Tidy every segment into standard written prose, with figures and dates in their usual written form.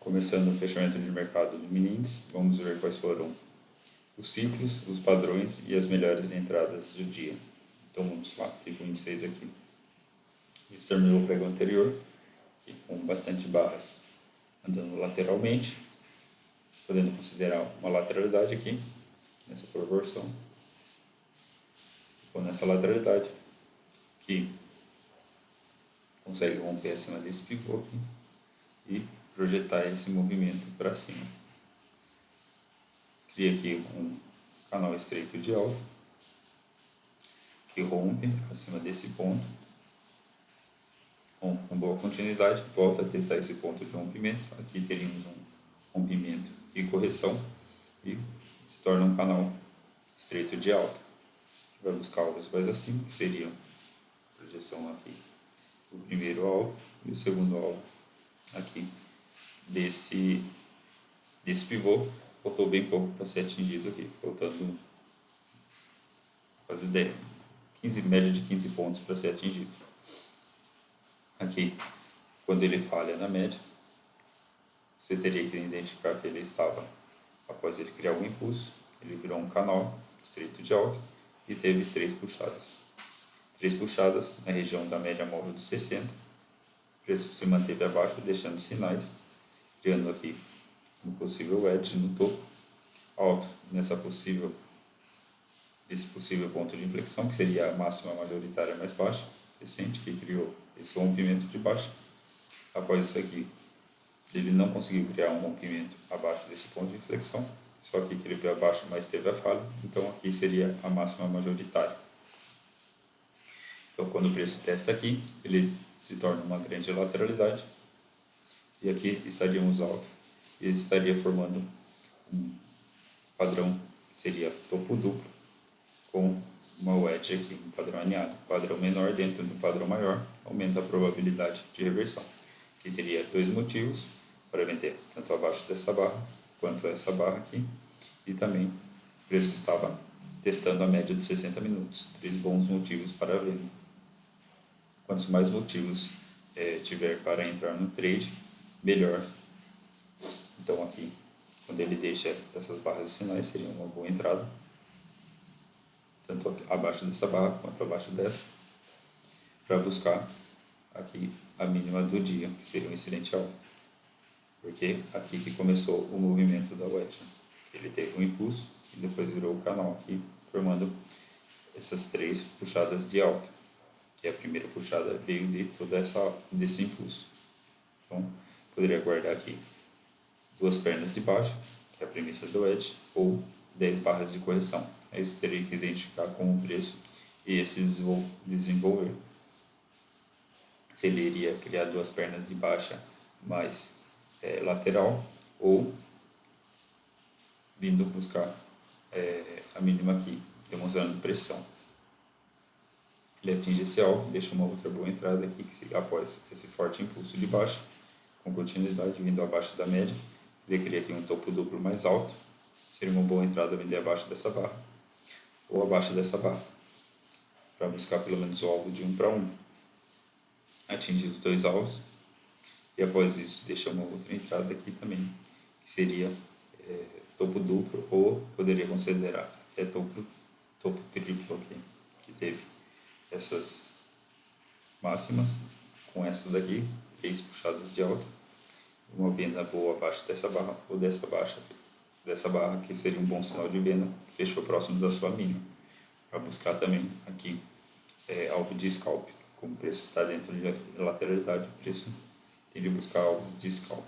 Começando o fechamento de mercado do mini índice, vamos ver quais foram os ciclos, os padrões e as melhores entradas do dia. Então vamos lá, o que o índice fez aqui? Isso terminou o pregão anterior, e com bastante barras andando lateralmente, podendo considerar uma lateralidade aqui, nessa proporção. Ficou nessa lateralidade, que consegue romper acima desse pivô aqui e projetar esse movimento para cima. Cria aqui um canal estreito de alta, que rompe acima desse ponto, com boa continuidade, volta a testar esse ponto de rompimento. Aqui teríamos um rompimento e correção, e se torna um canal estreito de alta. Vai buscar alvos mais acima, que seriam a projeção aqui do primeiro alvo e o segundo alvo aqui desse pivô. Faltou bem pouco para ser atingido aqui, faltando quase 10, média de 15 pontos para ser atingido. Aqui, quando ele falha na média, você teria que identificar que ele estava, após ele criar um impulso, ele virou um canal estreito de alta e teve 3 puxadas. 3 puxadas na região da média móvel dos 60, o preço se manteve abaixo, deixando sinais, criando aqui um possível edge no topo, alto nesse possível ponto de inflexão, que seria a máxima majoritária mais baixa, recente, que criou esse rompimento de baixa. Após isso aqui, ele não conseguiu criar um rompimento abaixo desse ponto de inflexão, só que ele veio abaixo, mas teve a falha, então aqui seria a máxima majoritária. Então, quando o preço testa aqui, ele se torna uma grande lateralidade, e aqui estaríamos alto, e estaria formando um padrão que seria topo duplo, com uma wedge aqui, um padrão alinhado. Padrão menor dentro do padrão maior aumenta a probabilidade de reversão, que teria 2 motivos para vender, tanto abaixo dessa barra quanto essa barra aqui, e também o preço estava testando a média de 60 minutos, 3 bons motivos para venda. Quantos mais motivos tiver para entrar no trade, melhor. Então aqui, quando ele deixa essas barras de sinais, seria uma boa entrada, tanto abaixo dessa barra quanto abaixo dessa, para buscar aqui a mínima do dia, que seria um excelente alvo, porque aqui que começou o movimento da wedge. Ele teve um impulso e depois virou o canal aqui, formando essas 3 puxadas de alta, que a primeira puxada veio de desse impulso. Então, poderia guardar aqui 2 pernas de baixa, que é a premissa do wedge, ou 10 barras de correção. Aí você teria que identificar como o preço ia se desenvolver. Se ele iria criar 2 pernas de baixa mais lateral, ou vindo buscar a mínima aqui, demonstrando pressão. Ele atinge esse alvo, deixa uma outra boa entrada aqui, que após esse forte impulso de baixa, com continuidade vindo abaixo da média, ele cria aqui um topo duplo mais alto, seria uma boa entrada vender abaixo dessa barra, ou abaixo dessa barra, para buscar pelo menos o alvo de 1 para 1. Atingir os 2 alvos, e após isso deixa uma outra entrada aqui também, que seria topo duplo, ou poderia considerar até topo triplo aqui, que teve essas máximas, com essas daqui, 3 puxadas de alta, uma venda boa abaixo dessa barra, ou dessa barra, que seria um bom sinal de venda, que fechou próximo da sua mínima, para buscar também aqui alvo de scalp. Como o preço está dentro de lateralidade, o preço tem de buscar alvos de scalp.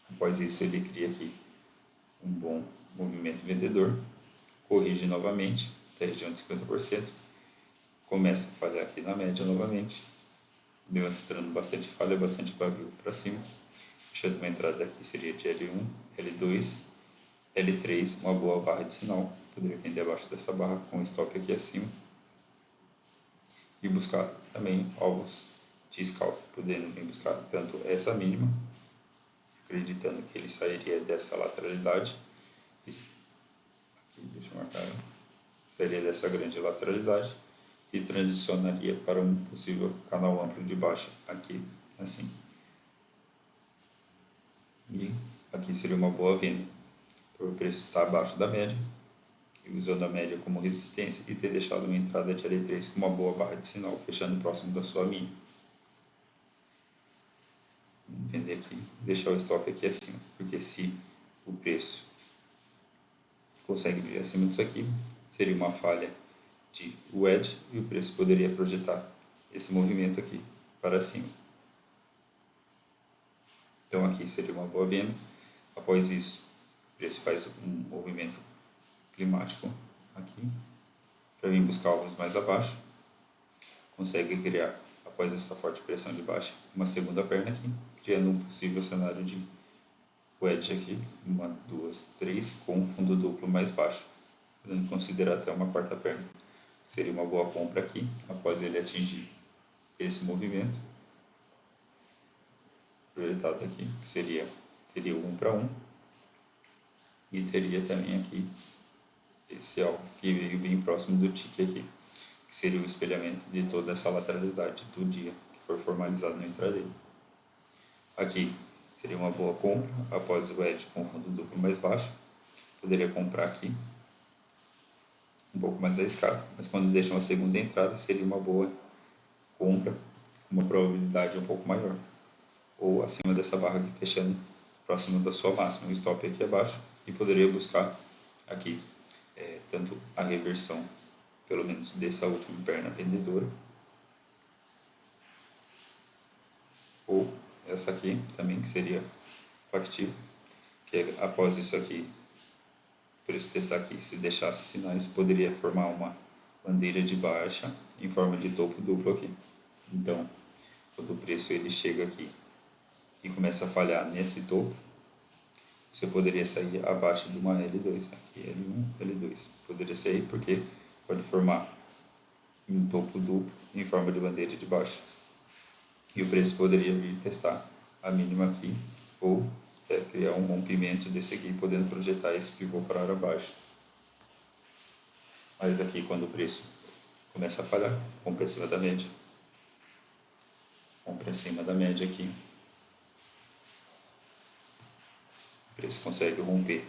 Após isso, ele cria aqui um bom movimento vendedor, corrige novamente até a região de 50%, começa a falhar aqui na média novamente, demonstrando bastante falha, bastante barril para cima, fechando uma entrada aqui seria de L1, L2, L3, uma boa barra de sinal, poderia vender abaixo dessa barra com stop aqui acima, e buscar também alvos de scalp, podendo buscar tanto essa mínima, acreditando que ele sairia dessa lateralidade, aqui deixa eu marcar, sairia dessa grande lateralidade e transicionaria para um possível canal amplo de baixa aqui, assim. aqui seria uma boa venda, por o preço estar abaixo da média, e usando a média como resistência e ter deixado uma entrada de L3 com uma boa barra de sinal, fechando próximo da sua mínima. Vamos vender aqui, deixar o stop aqui acima, porque se o preço consegue vir acima disso aqui, seria uma falha de wedge e o preço poderia projetar esse movimento aqui para cima. Então aqui seria uma boa venda. Após isso, o preço faz um movimento climático aqui para vir buscar alvos mais abaixo. Consegue criar, após essa forte pressão de baixa, uma segunda perna aqui, criando um possível cenário de wedge aqui, 1, 2, 3, com fundo duplo mais baixo, podendo considerar até uma quarta perna. Seria uma boa compra aqui, após ele atingir esse movimento projetado aqui, que teria o 1 para 1, e teria também aqui esse alvo que veio bem próximo do tique aqui, que seria o espelhamento de toda essa lateralidade do dia que for formalizado no intraday. Aqui seria uma boa compra após o wedge com fundo duplo mais baixo. Poderia comprar aqui um pouco mais arriscado, mas quando deixa uma segunda entrada seria uma boa compra com uma probabilidade um pouco maior, ou acima dessa barra aqui fechando próximo da sua máxima, o stop aqui abaixo, e poderia buscar aqui tanto a reversão, pelo menos dessa última perna vendedora, ou essa aqui também, que seria factível, que após isso aqui, por isso testar aqui, se deixasse sinais, poderia formar uma bandeira de baixa em forma de topo duplo aqui. Então, quando o preço ele chega aqui e começa a falhar nesse topo, você poderia sair abaixo de uma L2, aqui L1, L2. Poderia sair porque pode formar um topo duplo em forma de bandeira de baixa. E o preço poderia vir testar a mínima aqui, ou criar um rompimento desse aqui, podendo projetar esse pivô para área abaixo. Mas aqui, quando o preço começa a falhar, compra acima da média. Compra acima da média aqui. O preço consegue romper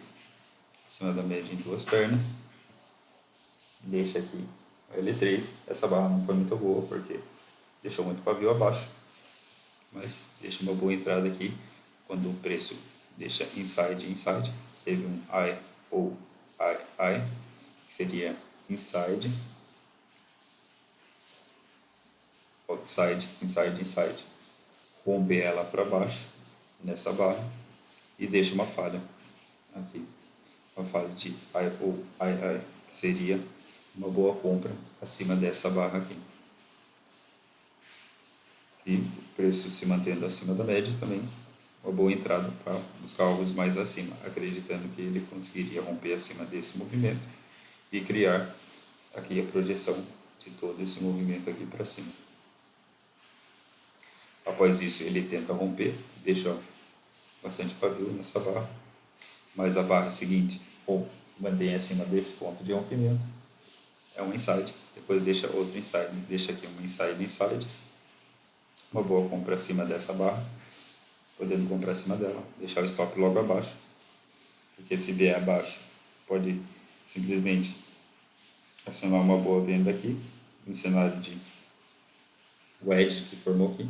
acima da média em duas pernas. Deixa aqui o L3. Essa barra não foi muito boa, porque deixou muito pavio abaixo. Mas deixa uma boa entrada aqui quando o preço deixa inside, inside. Teve um I ou I, que seria inside, outside, inside, inside. Romper ela para baixo nessa barra e deixa uma falha aqui, uma falha de I ou I, que seria uma boa compra acima dessa barra aqui. E o preço se mantendo acima da média também, uma boa entrada para buscar alvos mais acima, acreditando que ele conseguiria romper acima desse movimento e criar aqui a projeção de todo esse movimento aqui para cima. Após isso, ele tenta romper, deixa bastante pavio nessa barra, mas a barra seguinte, ou mantém acima desse ponto de rompimento, é um inside, depois deixa outro inside, deixa aqui um inside, inside, uma boa compra acima dessa barra, podendo comprar acima dela, deixar o stop logo abaixo, porque se vier abaixo, pode simplesmente acionar uma boa venda aqui, no cenário de wedge que formou aqui,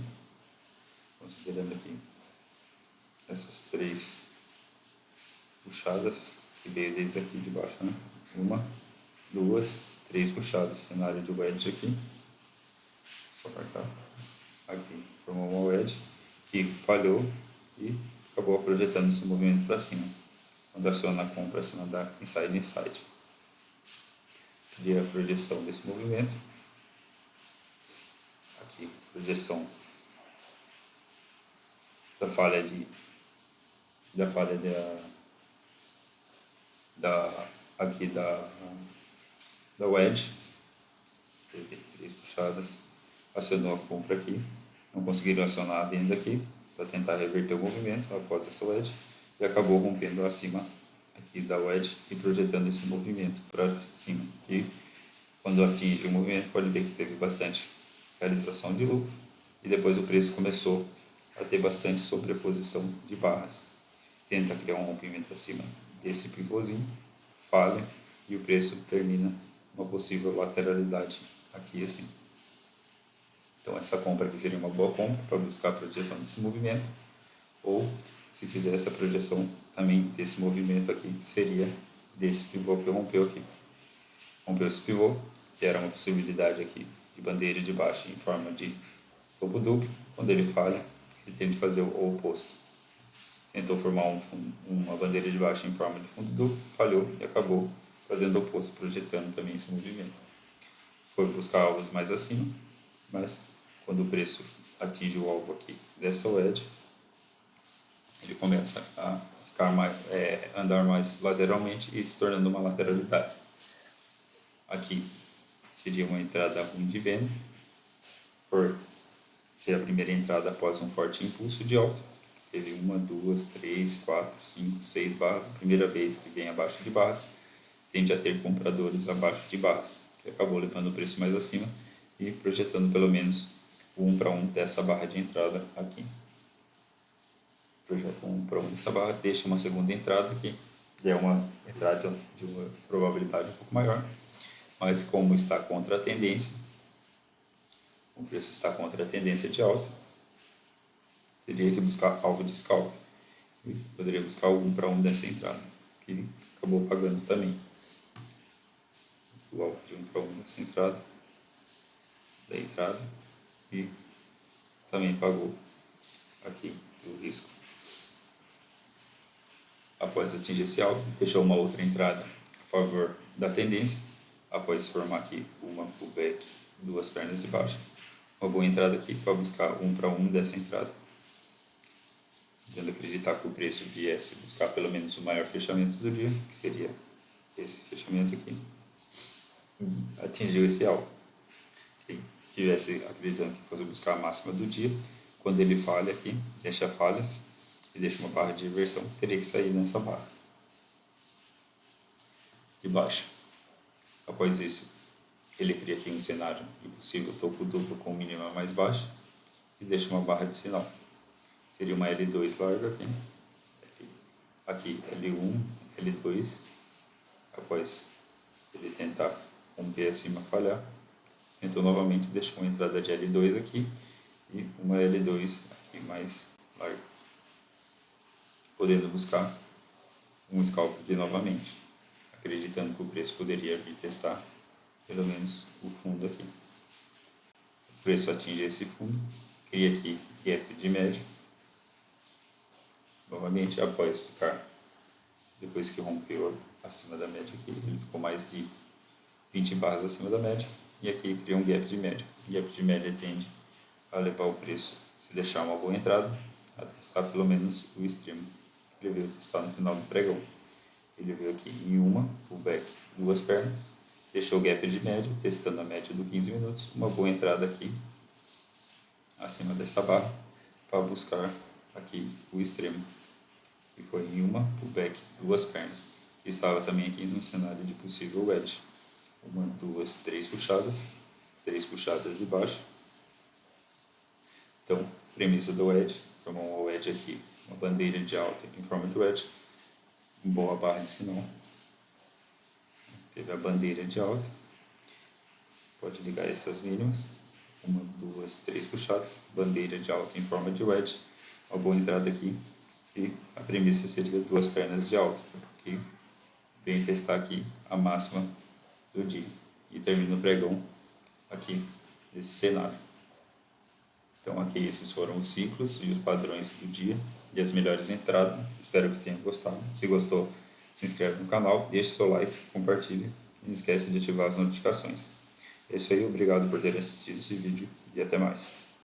considerando aqui essas três puxadas que veio desde aqui de baixo, né? 1, 2, 3 puxadas, cenário de wedge aqui, só marcar, aqui formou uma wedge que falhou e acabou projetando esse movimento para cima, quando aciona a compra acima da inside, inside. Cria a projeção desse movimento, aqui projeção da falha da wedge, teve 3 puxadas, acionou a compra aqui, não conseguiram acionar a venda aqui para tentar reverter o movimento após essa wedge e acabou rompendo acima aqui da wedge e projetando esse movimento para cima. E quando atinge o movimento, pode ver que teve bastante realização de lucro e depois o preço começou a ter bastante sobreposição de barras. tenta criar um rompimento acima desse pivôzinho, falha e o preço termina uma possível lateralidade aqui assim. Então essa compra aqui seria uma boa compra para buscar a projeção desse movimento, ou se quiser essa projeção também desse movimento aqui, que seria desse pivô que rompeu aqui. Rompeu esse pivô, que era uma possibilidade aqui de bandeira de baixa em forma de topo duplo. Quando ele falha, ele tenta fazer o oposto. Tentou formar uma bandeira de baixa em forma de fundo duplo, falhou e acabou fazendo o oposto, projetando também esse movimento. Foi buscar alvos mais acima, mas quando o preço atinge o alvo aqui dessa wedge, ele começa a ficar andar mais lateralmente e se tornando uma lateralidade. Aqui seria uma entrada ruim de venda, por ser a primeira entrada após um forte impulso de alta. Teve 1, 2, 3, 4, 5, 6 barras. A primeira vez que vem abaixo de barras, tende a ter compradores abaixo de barras, que acabou levando o preço mais acima e projetando pelo menos o 1 para 1 dessa barra de entrada aqui. Projeta 1 para 1 dessa barra, deixa uma segunda entrada aqui, que é uma entrada de uma probabilidade um pouco maior, mas como está contra a tendência, o preço está contra a tendência de alta, teria que buscar alvo de scalp. E poderia buscar o 1 para 1 dessa entrada, que acabou pagando também. O alvo de 1 para 1 dessa entrada, da entrada, e também pagou aqui o risco. Após atingir esse alvo, fechou uma outra entrada a favor da tendência, após formar aqui uma pullback, duas pernas de baixa. Uma boa entrada aqui para buscar 1 para 1 dessa entrada. Tendo acreditar que o preço viesse buscar pelo menos o maior fechamento do dia, que seria esse fechamento aqui. Atingiu esse alvo. Se tivesse acreditando que fosse buscar a máxima do dia, quando ele falha aqui, deixa falhas e deixa uma barra de inversão, teria que sair nessa barra de baixa. Após isso, ele cria aqui um cenário de possível topo duplo com mínima mais baixa e deixa uma barra de sinal. Seria uma L2 larga aqui, aqui L1, L2, após ele tentar romper acima, falhar, tentou novamente, deixou uma entrada de L2 aqui e uma L2 aqui mais larga, podendo buscar um scalp aqui novamente, acreditando que o preço poderia vir testar pelo menos o fundo aqui. O preço atinge esse fundo, cria aqui gap de média, novamente após ficar, depois que rompeu acima da média aqui, ele ficou mais de 20 barras acima da média, e aqui cria um gap de média. O gap de média tende a levar o preço, se deixar uma boa entrada, a testar pelo menos o extremo que ele veio testar no final do pregão. Ele veio aqui em uma, pullback, duas pernas, deixou o gap de média, testando a média do 15 minutos, uma boa entrada aqui, acima dessa barra, para buscar aqui o extremo, que foi em uma, pullback, duas pernas. Estava também aqui no cenário de possível wedge. 1, 2, 3 puxadas de baixo. Então, premissa do wedge, formou uma wedge aqui, uma bandeira de alta em forma de wedge, boa barra de sinal. Teve a bandeira de alta, pode ligar essas mínimas, 1, 2, 3 puxadas, bandeira de alta em forma de wedge, uma boa entrada aqui, e a premissa seria duas pernas de alta, que vem testar aqui a máxima do dia e termina o pregão aqui nesse cenário. Então aqui esses foram os ciclos e os padrões do dia e as melhores entradas. Espero que tenham gostado. Se gostou, se inscreve no canal, deixe seu like, compartilhe e não esquece de ativar as notificações. É isso aí, obrigado por ter assistido esse vídeo e até mais.